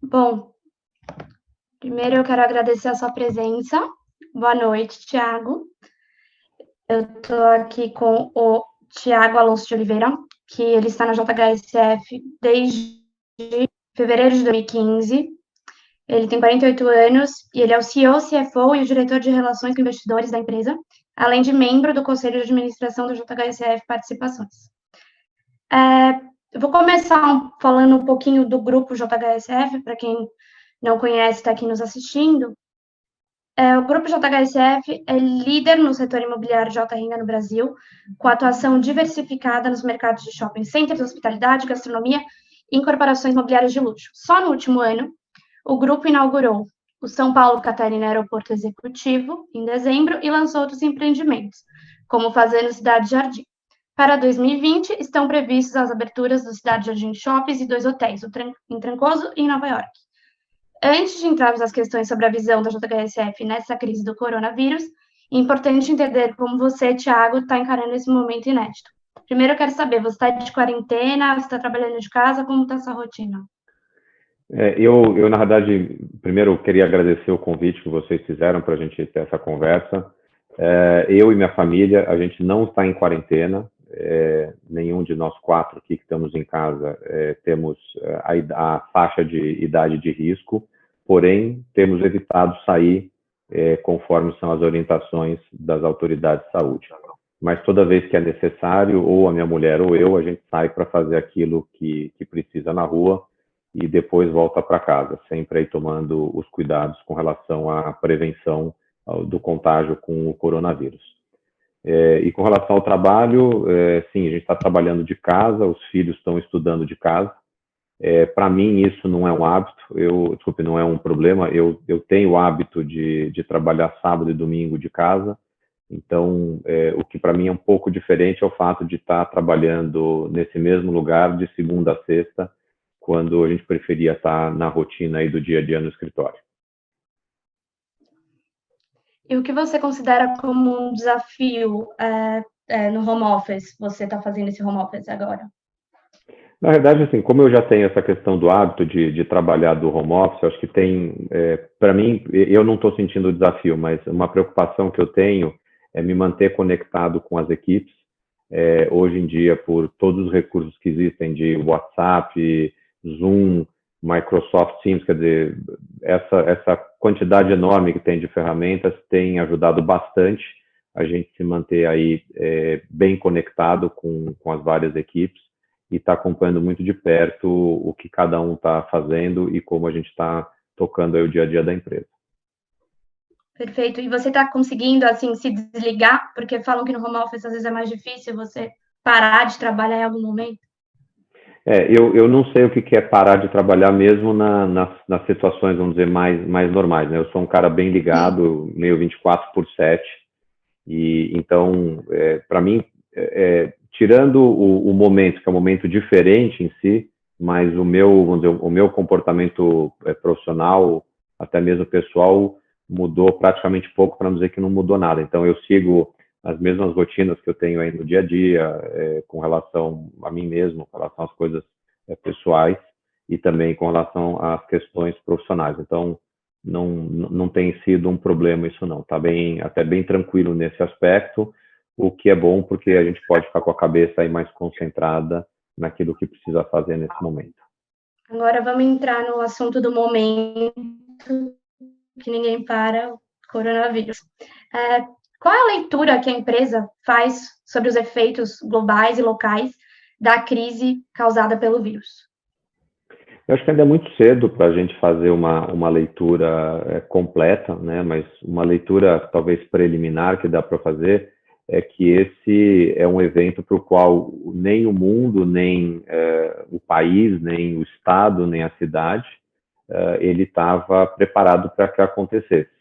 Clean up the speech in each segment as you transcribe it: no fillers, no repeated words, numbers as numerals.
Bom, primeiro eu quero agradecer a sua presença. Boa noite, Tiago. Eu estou aqui com o Tiago Alonso de Oliveira, que ele está na JHSF desde fevereiro de 2015. Ele tem 48 anos e ele é o CEO, CFO e o diretor de relações com investidores da empresa, além de membro do Conselho de Administração do JHSF Participações. Eu vou começar falando um pouquinho do grupo JHSF, para quem não conhece, está aqui nos assistindo. O Grupo JHSF é líder no setor imobiliário de alta renda no Brasil, com atuação diversificada nos mercados de shopping centers, hospitalidade, gastronomia e incorporações imobiliárias de luxo. Só no último ano, o grupo inaugurou o São Paulo Catarina Aeroporto Executivo, em dezembro, e lançou outros empreendimentos, como Fazenda Cidade Jardim. Para 2020, estão previstas as aberturas do Cidade Jardim Shoppings e 2 hotéis, em Trancoso e em Nova York. Antes de entrarmos nas questões sobre a visão da JHSF nessa crise do coronavírus, é importante entender como você, Thiago, está encarando esse momento inédito. Primeiro, eu quero saber, você está de quarentena, você está trabalhando de casa, como está essa rotina? Na verdade, primeiro queria agradecer o convite que vocês fizeram para a gente ter essa conversa. Eu e minha família, a gente não está em quarentena, nenhum de nós quatro aqui que estamos em casa temos a faixa de idade de risco, porém, temos evitado sair conforme são as orientações das autoridades de saúde. Mas toda vez que é necessário, ou a minha mulher ou eu, a gente sai para fazer aquilo que precisa na rua, e depois volta para casa, sempre aí tomando os cuidados com relação à prevenção do contágio com o coronavírus. E com relação ao trabalho, sim, a gente está trabalhando de casa, os filhos estão estudando de casa. Para mim, isso não é um hábito, não é um problema. Eu tenho o hábito de trabalhar sábado e domingo de casa, então o que para mim é um pouco diferente é o fato de estar trabalhando nesse mesmo lugar de segunda a sexta, quando a gente preferia estar na rotina aí do dia a dia no escritório. E o que você considera como um desafio no home office? Você está fazendo esse home office agora? Na verdade, assim, como eu já tenho essa questão do hábito de trabalhar do home office, acho que tem, para mim, eu não estou sentindo o desafio, mas uma preocupação que eu tenho é me manter conectado com as equipes. Hoje em dia, por todos os recursos que existem de WhatsApp, Zoom, Microsoft Teams, quer dizer, essa quantidade enorme que tem de ferramentas tem ajudado bastante a gente se manter aí bem conectado com as várias equipes e está acompanhando muito de perto o que cada um está fazendo e como a gente está tocando aí o dia a dia da empresa. Perfeito. E você está conseguindo, assim, se desligar? Porque falam que no home office às vezes é mais difícil você parar de trabalhar em algum momento. Eu não sei o que é parar de trabalhar mesmo nas situações, vamos dizer, mais normais, né? Eu sou um cara bem ligado, meio 24/7, e então, para mim, tirando o momento, que é um momento diferente em si, mas vamos dizer, o meu comportamento profissional, até mesmo pessoal, mudou praticamente pouco, para não dizer que não mudou nada. Então, eu sigo as mesmas rotinas que eu tenho aí no dia a dia, com relação a mim mesmo, com relação às coisas pessoais e também com relação às questões profissionais. Então, não tem sido um problema isso não, está até bem tranquilo nesse aspecto, o que é bom porque a gente pode ficar com a cabeça aí mais concentrada naquilo que precisa fazer nesse momento. Agora vamos entrar no assunto do momento, que ninguém para, o coronavírus. Qual é a leitura que a empresa faz sobre os efeitos globais e locais da crise causada pelo vírus? Eu acho que ainda é muito cedo para a gente fazer uma leitura completa, né? Mas uma leitura talvez preliminar que dá para fazer é que esse é um evento para o qual nem o mundo, nem o país, nem o estado, nem a cidade, ele estava preparado para que acontecesse.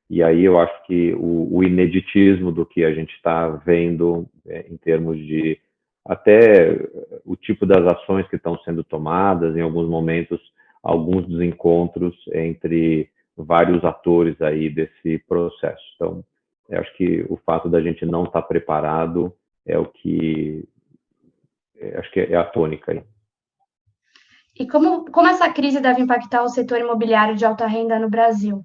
E aí eu acho que o ineditismo do que a gente está vendo em termos de até o tipo das ações que estão sendo tomadas, em alguns momentos, alguns dos encontros entre vários atores aí desse processo. Então, eu acho que o fato da gente não estar preparado é o que acho que é a tônica aí. E como essa crise deve impactar o setor imobiliário de alta renda no Brasil?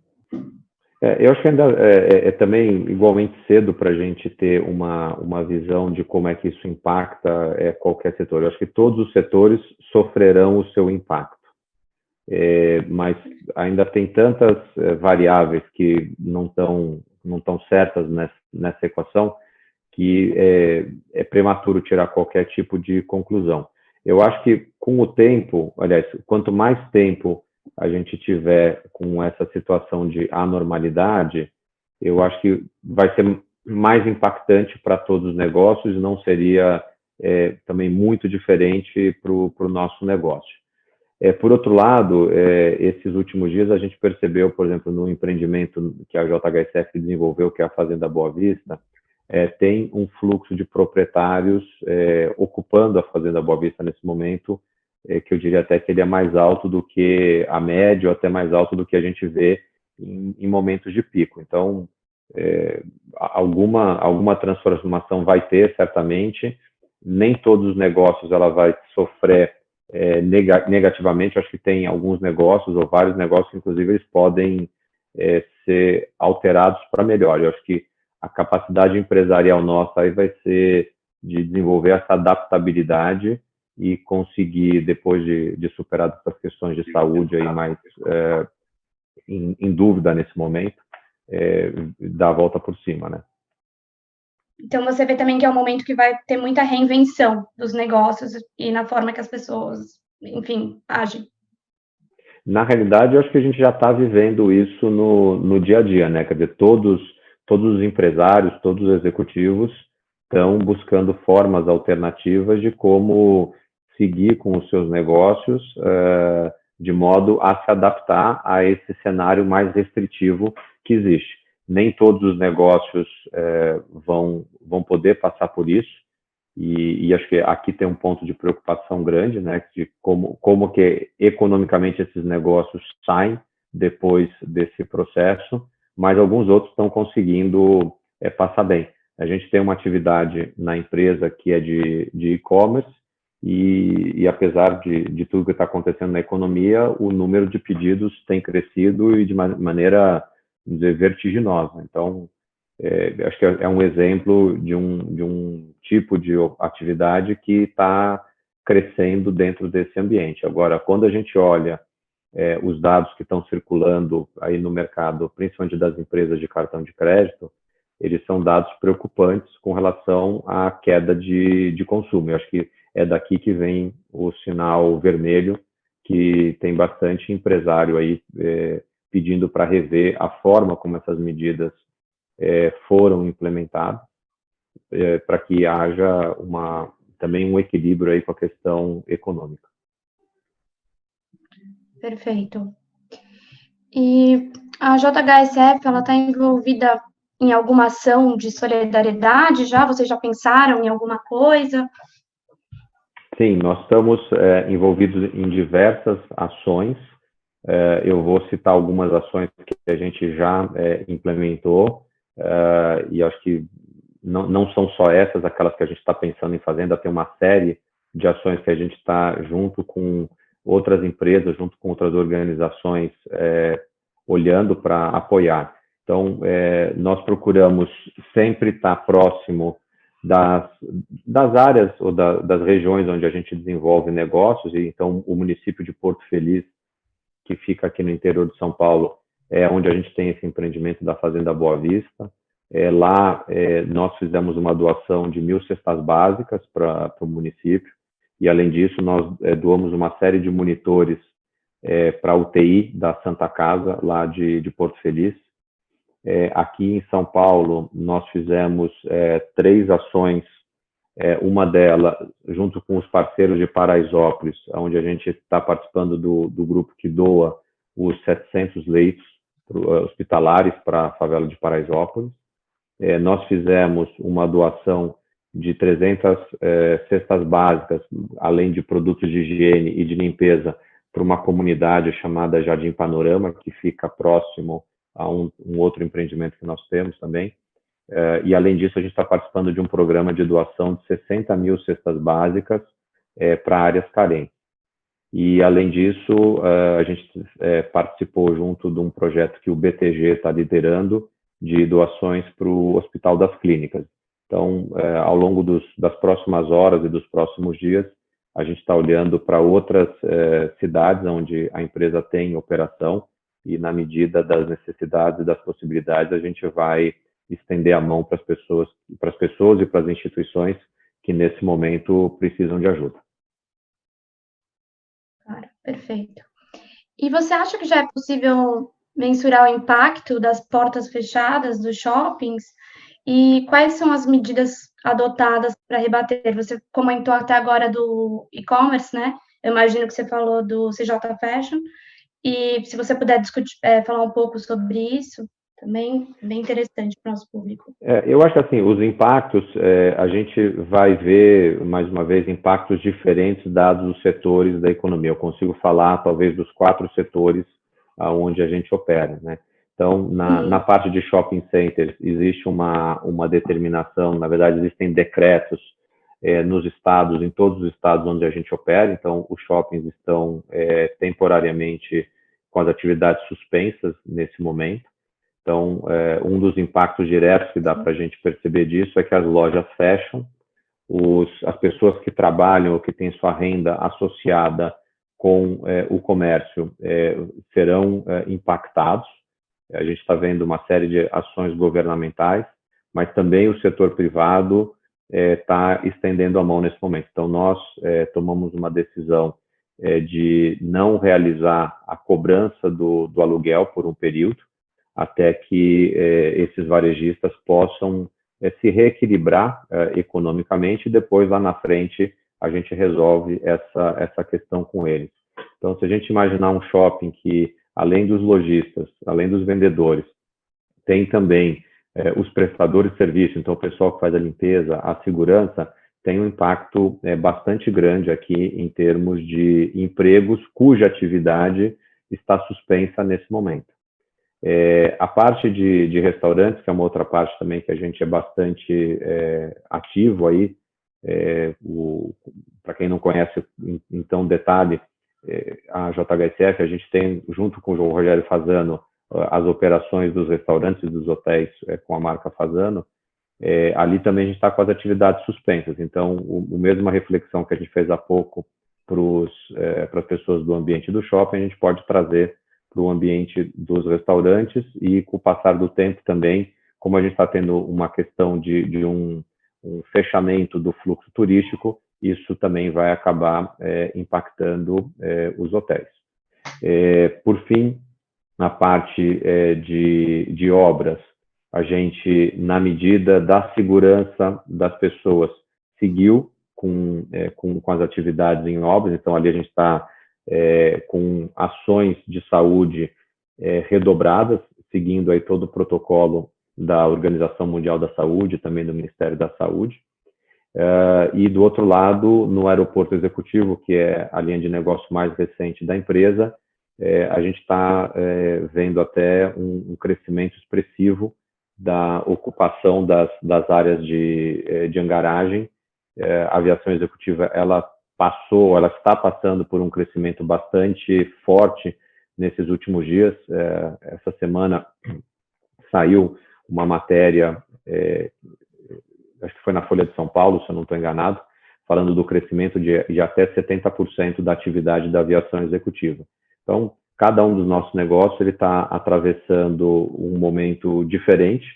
Eu acho que ainda também igualmente cedo para a gente ter uma visão de como é que isso impacta qualquer setor. Eu acho que todos os setores sofrerão o seu impacto, mas ainda tem tantas variáveis que não estão certas nessa equação que é prematuro tirar qualquer tipo de conclusão. Eu acho que com o tempo, aliás, quanto mais tempo a gente tiver com essa situação de anormalidade, eu acho que vai ser mais impactante para todos os negócios e não seria também muito diferente para o nosso negócio. Por outro lado, esses últimos dias a gente percebeu, por exemplo, no empreendimento que a JHSF desenvolveu, que é a Fazenda Boa Vista, tem um fluxo de proprietários ocupando a Fazenda Boa Vista nesse momento, que eu diria até que ele é mais alto do que a média, ou até mais alto do que a gente vê em momentos de pico. Então, alguma transformação vai ter, certamente. Nem todos os negócios ela vai sofrer negativamente. Eu acho que tem alguns negócios, ou vários negócios, inclusive, eles podem ser alterados para melhor. Eu acho que a capacidade empresarial nossa aí vai ser de desenvolver essa adaptabilidade e conseguir, depois de superar essas questões de saúde aí mais em dúvida nesse momento, dar a volta por cima, né? Então, você vê também que é um momento que vai ter muita reinvenção dos negócios e na forma que as pessoas, enfim, agem. Na realidade, eu acho que a gente já está vivendo isso no dia a dia, né? Quer dizer, todos os empresários, todos os executivos estão buscando formas alternativas de como seguir com os seus negócios de modo a se adaptar a esse cenário mais restritivo que existe. Nem todos os negócios vão poder passar por isso, e acho que aqui tem um ponto de preocupação grande, né, de como que economicamente esses negócios saem depois desse processo, mas alguns outros estão conseguindo passar bem. A gente tem uma atividade na empresa que é de e-commerce, e apesar de tudo que está acontecendo na economia, o número de pedidos tem crescido e de maneira, vamos dizer, vertiginosa. Então, acho que é um exemplo de um tipo de atividade que está crescendo dentro desse ambiente. Agora, quando a gente olha os dados que estão circulando aí no mercado, principalmente das empresas de cartão de crédito, eles são dados preocupantes com relação à queda de consumo. Eu acho que é daqui que vem o sinal vermelho, que tem bastante empresário aí pedindo para rever a forma como essas medidas foram implementadas, para que haja também um equilíbrio aí com a questão econômica. Perfeito. E a JHSF, ela está envolvida em alguma ação de solidariedade já? Vocês já pensaram em alguma coisa? Sim, nós estamos envolvidos em diversas ações. Eu vou citar algumas ações que a gente já implementou, e acho que não são só essas aquelas que a gente está pensando em fazer, ainda tem uma série de ações que a gente está junto com outras empresas, junto com outras organizações, olhando para apoiar. Então, nós procuramos sempre estar próximo das áreas ou das regiões onde a gente desenvolve negócios, e então o município de Porto Feliz, que fica aqui no interior de São Paulo, é onde a gente tem esse empreendimento da Fazenda Boa Vista. Lá nós fizemos uma doação de 1.000 cestas básicas para o município, e além disso nós doamos uma série de monitores para a UTI da Santa Casa, lá de Porto Feliz. Aqui em São Paulo, nós fizemos 3 ações, uma delas junto com os parceiros de Paraisópolis, onde a gente está participando do grupo que doa os 700 leitos hospitalares para a favela de Paraisópolis. Nós fizemos uma doação de 300 cestas básicas, além de produtos de higiene e de limpeza, para uma comunidade chamada Jardim Panorama, que fica próximo a um outro empreendimento que nós temos também. E, além disso, a gente está participando de um programa de doação de 60.000 cestas básicas para áreas carentes. E, além disso, a gente participou junto de um projeto que o BTG está liderando, de doações para o Hospital das Clínicas. Então, ao longo das próximas horas e dos próximos dias, a gente está olhando para outras cidades onde a empresa tem operação e, na medida das necessidades e das possibilidades, a gente vai estender a mão para as pessoas e para as instituições que, nesse momento, precisam de ajuda. Claro, perfeito. E você acha que já é possível mensurar o impacto das portas fechadas dos shoppings? E quais são as medidas adotadas para rebater? Você comentou até agora do e-commerce, né? Eu imagino que você falou do CJ Fashion. E se você puder falar um pouco sobre isso, também bem interessante para o nosso público. Eu acho que, assim, os impactos, a gente vai ver, mais uma vez, impactos diferentes dados os setores da economia. Eu consigo falar, talvez, dos 4 setores onde a gente opera, né? Então, na parte de shopping centers, existe uma determinação, na verdade, existem decretos nos estados, em todos os estados onde a gente opera. Então, os shoppings estão temporariamente com as atividades suspensas nesse momento. Então, um dos impactos diretos que dá para a gente perceber disso é que as lojas fecham, as pessoas que trabalham ou que têm sua renda associada com o comércio serão impactados. A gente está vendo uma série de ações governamentais, mas também o setor privado está estendendo a mão nesse momento. Então, nós tomamos uma decisão de não realizar a cobrança do aluguel por um período, até que esses varejistas possam se reequilibrar economicamente, e depois, lá na frente, a gente resolve essa questão com eles. Então, se a gente imaginar um shopping que, além dos lojistas, além dos vendedores, tem também os prestadores de serviço, então o pessoal que faz a limpeza, a segurança, tem um impacto bastante grande aqui em termos de empregos cuja atividade está suspensa nesse momento. A parte de restaurantes, que é uma outra parte também que a gente é bastante ativo aí, para quem não conhece, então, detalhe, a JHSF, a gente tem, junto com o João Rogério Fasano, as operações dos restaurantes e dos hotéis com a marca Fasano. Ali também a gente está com as atividades suspensas. Então, a mesma reflexão que a gente fez há pouco para as pessoas do ambiente do shopping, a gente pode trazer para o ambiente dos restaurantes, e com o passar do tempo também, como a gente está tendo uma questão de um fechamento do fluxo turístico, isso também vai acabar impactando os hotéis. Por fim, na parte de obras, a gente, na medida da segurança das pessoas, seguiu com as atividades em obras. Então, ali a gente está com ações de saúde redobradas, seguindo aí todo o protocolo da Organização Mundial da Saúde, também do Ministério da Saúde. E, do outro lado, no aeroporto executivo, que é a linha de negócio mais recente da empresa, a gente está vendo até um crescimento expressivo da ocupação das áreas de hangaragem. A aviação executiva, ela está passando por um crescimento bastante forte nesses últimos dias. Essa semana saiu uma matéria, acho que foi na Folha de São Paulo, se eu não estou enganado, falando do crescimento de até 70% da atividade da aviação executiva. Então, cada um dos nossos negócios ele está atravessando um momento diferente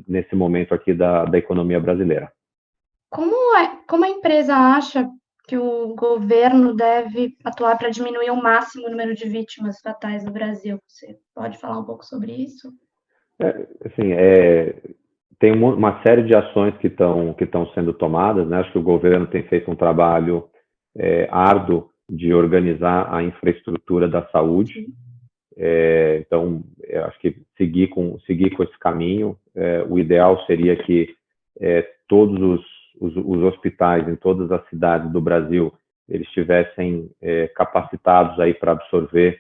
nesse momento aqui da economia brasileira. Como a empresa acha que o governo deve atuar para diminuir ao máximo o número de vítimas fatais no Brasil? Você pode falar um pouco sobre isso? Tem uma série de ações que estão sendo tomadas, né? Acho que o governo tem feito um trabalho árduo de organizar a infraestrutura da saúde. Então, eu acho que seguir com esse caminho. O ideal seria que todos os hospitais em todas as cidades do Brasil eles estivessem capacitados aí para absorver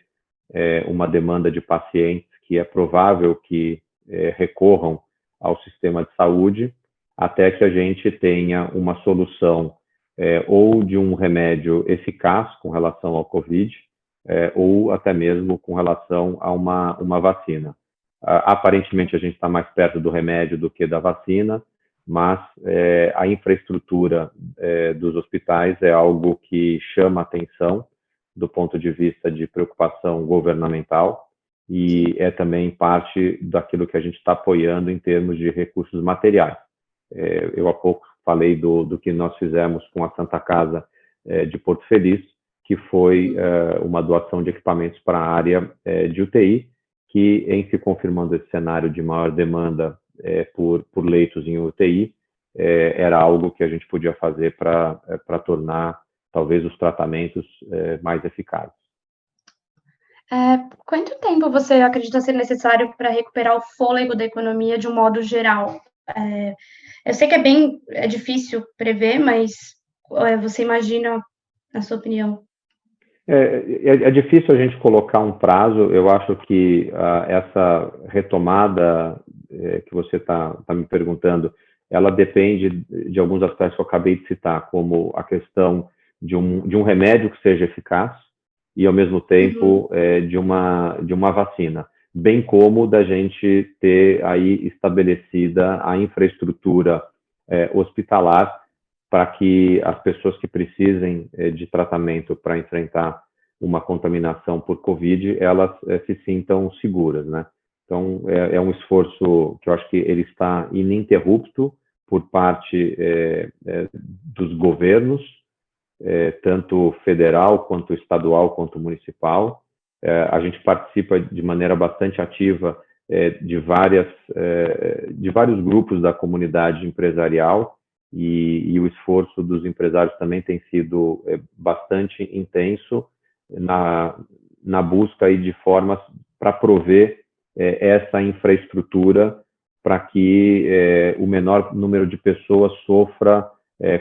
uma demanda de pacientes que é provável que recorram ao sistema de saúde, até que a gente tenha uma solução ou de um remédio eficaz com relação ao Covid, ou até mesmo com relação a uma vacina. Aparentemente, a gente está mais perto do remédio do que da vacina, mas a infraestrutura dos hospitais é algo que chama atenção do ponto de vista de preocupação governamental e é também parte daquilo que a gente está apoiando em termos de recursos materiais. Eu há pouco falei do que nós fizemos com a Santa Casa de Porto Feliz, que foi uma doação de equipamentos para a área de UTI, que, em se confirmando esse cenário de maior demanda por leitos em UTI, era algo que a gente podia fazer para tornar, talvez, os tratamentos mais eficazes. Quanto tempo você acredita ser necessário para recuperar o fôlego da economia de um modo geral? Eu sei que é difícil prever, mas você imagina, na sua opinião? É difícil a gente colocar um prazo. Eu acho que essa retomada que você está me perguntando, ela depende de alguns aspectos que eu acabei de citar, como a questão de um remédio que seja eficaz e, ao mesmo tempo, de uma vacina, bem como da gente ter aí estabelecida a infraestrutura hospitalar para que as pessoas que precisem de tratamento para enfrentar uma contaminação por Covid, elas se sintam seguras, né? Então, é um esforço que eu acho que ele está ininterrupto por parte dos governos, tanto federal, quanto estadual, quanto municipal. A gente participa de maneira bastante ativa de vários grupos da comunidade empresarial, e o esforço dos empresários também tem sido bastante intenso na busca aí de formas para prover essa infraestrutura para que o menor número de pessoas sofra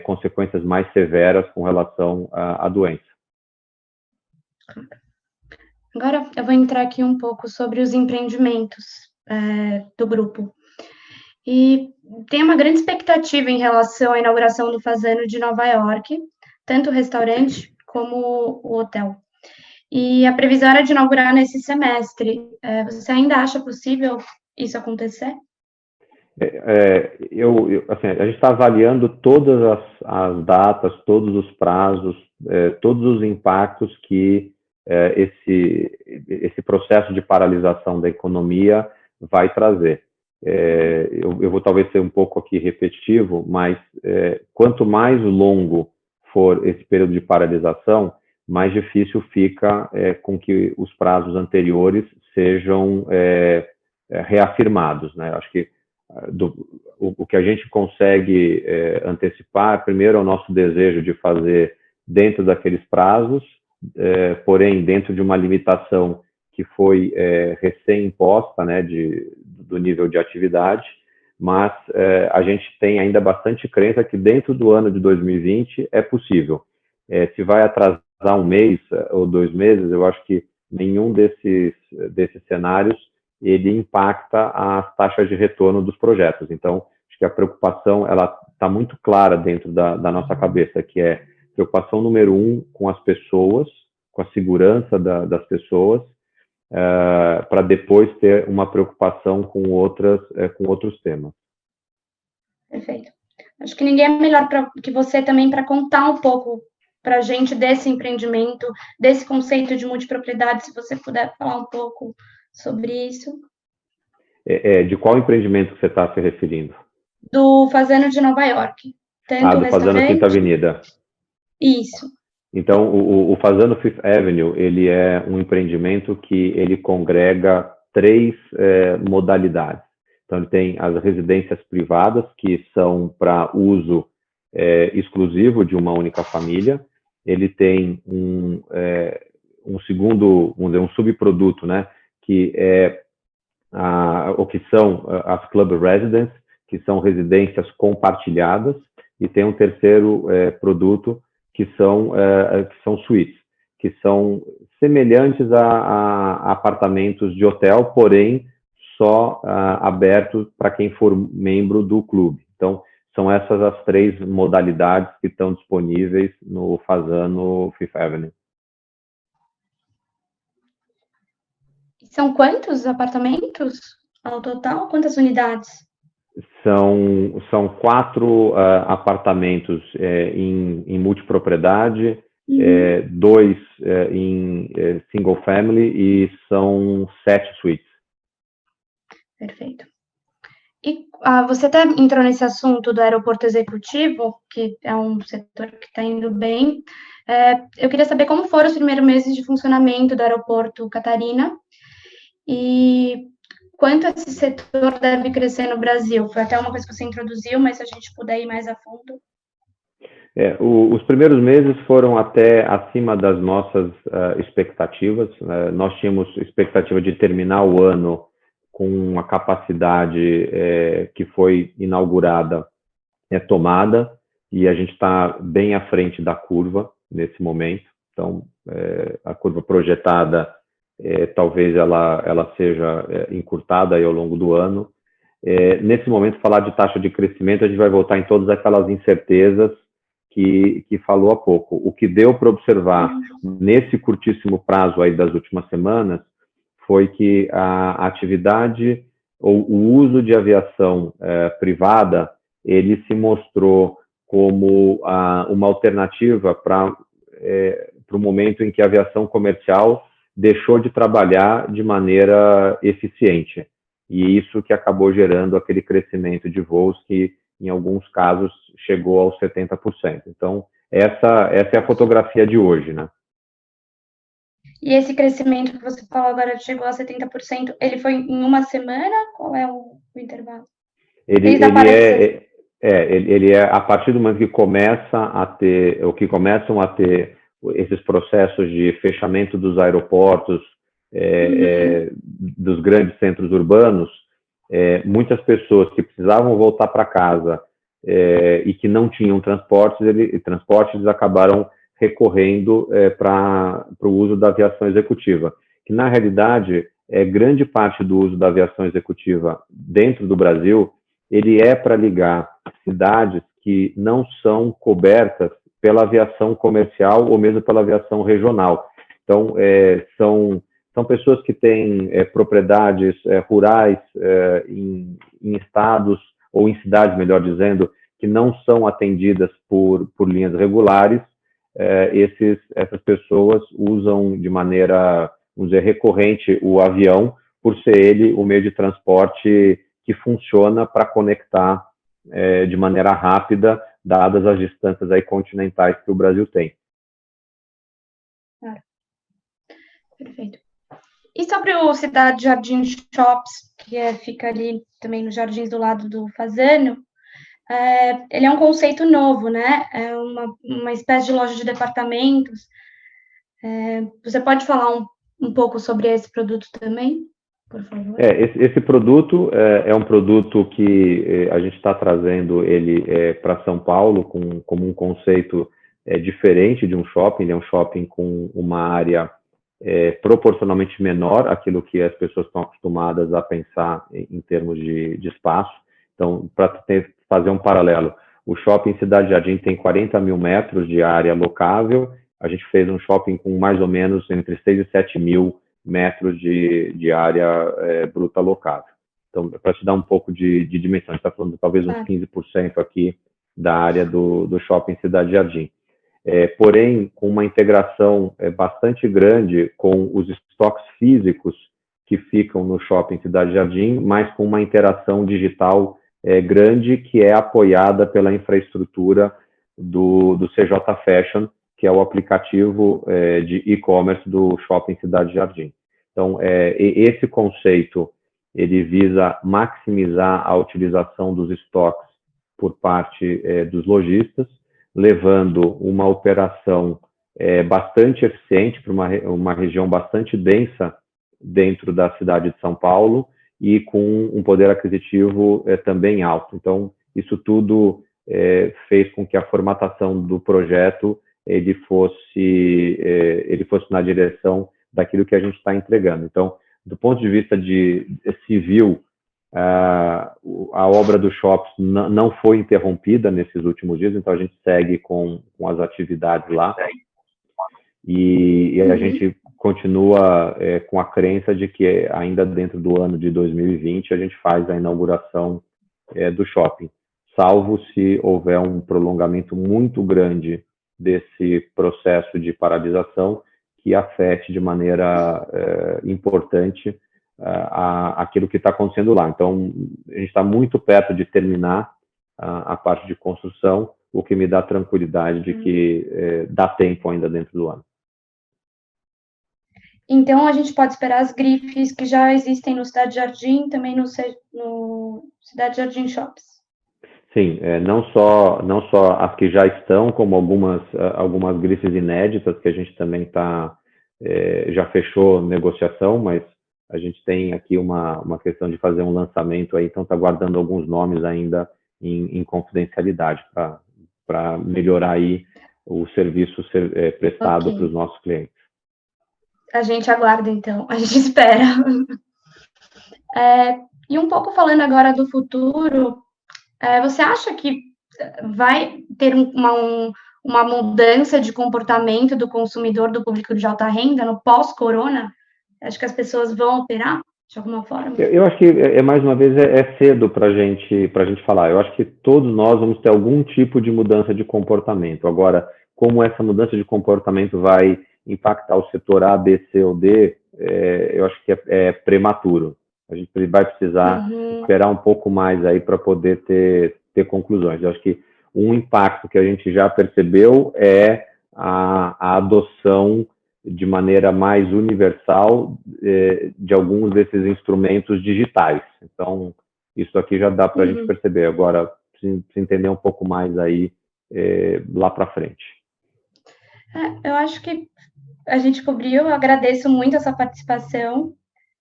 consequências mais severas com relação à doença. Agora eu vou entrar aqui um pouco sobre os empreendimentos do grupo. E tem uma grande expectativa em relação à inauguração do Fazano de Nova York, tanto o restaurante como o hotel. E a previsão era de inaugurar nesse semestre. Você ainda acha possível isso acontecer? Assim, a gente está avaliando todas as datas, todos os prazos, todos os impactos que esse processo de paralisação da economia vai trazer. Eu vou talvez ser um pouco aqui repetitivo, mas quanto mais longo for esse período de paralisação, mais difícil fica com que os prazos anteriores sejam reafirmados, né? Acho que o que a gente consegue antecipar, primeiro, é o nosso desejo de fazer dentro daqueles prazos, porém, dentro de uma limitação que foi recém-imposta, né, do nível de atividade, mas a gente tem ainda bastante crença que dentro do ano de 2020 é possível. Se vai atrasar um mês ou 2 meses, eu acho que nenhum desses cenários ele impacta as taxas de retorno dos projetos. Então, acho que a preocupação ela está muito clara dentro da nossa cabeça, que é preocupação número 1 com as pessoas, com a segurança das pessoas, para depois ter uma preocupação com outros temas. Perfeito. Acho que ninguém é melhor que você também para contar um pouco para a gente desse empreendimento, desse conceito de multipropriedade, se você puder falar um pouco sobre isso. De qual empreendimento você está se referindo? Do Fazano de Nova York. Do Fazano Quinta Avenida. Isso. Então, o Fazano Fifth Avenue, ele é um empreendimento que ele congrega 3 modalidades. Então, ele tem as residências privadas, que são para uso exclusivo de uma única família. Ele tem um segundo, vamos dizer, um subproduto, né, que é o que são as Club Residence, que são residências compartilhadas, e tem um terceiro produto, que são suítes, que são semelhantes a apartamentos de hotel, porém só abertos para quem for membro do clube. Então, são essas as 3 modalidades que estão disponíveis no Fasano Fifth Avenue. São quantos apartamentos ao total? Quantas unidades? São 4 apartamentos em multipropriedade, 2 em single family e são 7 suítes. Perfeito. E você até entrou nesse assunto do aeroporto executivo, que é um setor que está indo bem. Eu queria saber como foram os primeiros meses de funcionamento do aeroporto Catarina e quanto esse setor deve crescer no Brasil. Foi até uma coisa que você introduziu, mas se a gente puder ir mais a fundo. Os primeiros meses foram até acima das nossas expectativas. Nós tínhamos expectativa de terminar o ano com uma capacidade que foi inaugurada, tomada, e a gente está bem à frente da curva nesse momento. Então, a curva projetada, talvez ela seja encurtada aí ao longo do ano. Nesse momento, falar de taxa de crescimento, a gente vai voltar em todas aquelas incertezas que falou há pouco. O que deu para observar nesse curtíssimo prazo aí das últimas semanas foi que a atividade ou o uso de aviação privada, ele se mostrou como uma alternativa para o momento em que a aviação comercial deixou de trabalhar de maneira eficiente. E isso que acabou gerando aquele crescimento de voos que, em alguns casos, chegou aos 70%. Então, essa é a fotografia de hoje, né? E esse crescimento que você falou agora chegou a 70%, ele foi em uma semana? Qual é o intervalo? Ele é a partir do momento que começam a ter esses processos de fechamento dos aeroportos, dos grandes centros urbanos, muitas pessoas que precisavam voltar para casa e que não tinham transportes, eles acabaram recorrendo para o uso da aviação executiva, que na realidade grande parte do uso da aviação executiva dentro do Brasil, ele é para ligar cidades que não são cobertas pela aviação comercial ou mesmo pela aviação regional. Então, são pessoas que têm propriedades rurais em estados, ou em cidades, melhor dizendo, que não são atendidas por linhas regulares. Essas pessoas usam de maneira, vamos dizer, recorrente o avião, por ser ele o meio de transporte que funciona para conectar de maneira rápida, dadas as distâncias aí continentais que o Brasil tem. Perfeito. E sobre o Cidade Jardim Shops, que fica ali também nos jardins do lado do Fasano, ele é um conceito novo, né? É uma espécie de loja de departamentos. Você pode falar um pouco sobre esse produto também, por favor? Esse produto é um produto que a gente está trazendo ele para São Paulo como um conceito diferente de um shopping. Ele é um shopping com uma área proporcionalmente menor àquilo que as pessoas estão acostumadas a pensar em termos de espaço. Então, para fazer um paralelo, o shopping Cidade Jardim tem 40 mil metros de área locável. A gente fez um shopping com mais ou menos entre 6 e 7 mil metros de área bruta locável. Então, para te dar um pouco de dimensão, a gente está falando de talvez uns 15% aqui da área do shopping Cidade Jardim. Porém, com uma integração bastante grande com os estoques físicos que ficam no shopping Cidade Jardim, mas com uma interação digital grande que é apoiada pela infraestrutura do CJ Fashion, que é o aplicativo de e-commerce do Shopping Cidade Jardim. Então, esse conceito, ele visa maximizar a utilização dos estoques por parte dos lojistas, levando uma operação bastante eficiente para uma região bastante densa dentro da cidade de São Paulo e com um poder aquisitivo também alto. Então, isso tudo fez com que a formatação do projeto ele fosse na direção daquilo que a gente está entregando. Então, do ponto de vista de civil, A obra do shopping não foi interrompida nesses últimos dias, então a gente segue com as atividades lá. E a gente continua com a crença de que ainda dentro do ano de 2020 a gente faz a inauguração do shopping, salvo se houver um prolongamento muito grande desse processo de paralisação que afete de maneira importante aquilo que está acontecendo lá. Então, a gente está muito perto de terminar a parte de construção, o que me dá tranquilidade de que dá tempo ainda dentro do ano. Então, a gente pode esperar as grifes que já existem no Cidade Jardim, também no Cidade Jardim Shops. Sim, não só as que já estão, como algumas grifes inéditas que a gente também já fechou negociação, mas a gente tem aqui uma questão de fazer um lançamento aí, então está guardando alguns nomes ainda em confidencialidade para melhorar aí o serviço prestado para os nossos clientes. A gente aguarda, então, a gente espera. E um pouco falando agora do futuro, você acha que vai ter uma mudança de comportamento do consumidor, do público de alta renda no pós-corona? Acho que as pessoas vão operar de alguma forma? Eu acho que, mais uma vez, cedo para a gente falar. Eu acho que todos nós vamos ter algum tipo de mudança de comportamento. Agora, como essa mudança de comportamento vai impactar o setor A, B, C ou D, eu acho que é prematuro. A gente vai precisar esperar um pouco mais aí para poder ter conclusões. Eu acho que um impacto que a gente já percebeu é a adoção de maneira mais universal de alguns desses instrumentos digitais. Então, isso aqui já dá para a gente perceber. Agora, precisa entender um pouco mais aí lá para frente. Eu acho que a gente cobriu. Eu agradeço muito essa participação,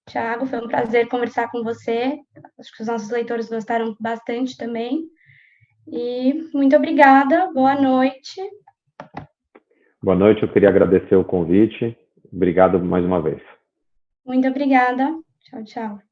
Thiago. Foi um prazer conversar com você. Acho que os nossos leitores gostaram bastante também. E muito obrigada. Boa noite. Boa noite. Eu queria agradecer o convite. Obrigado mais uma vez. Muito obrigada. Tchau, tchau.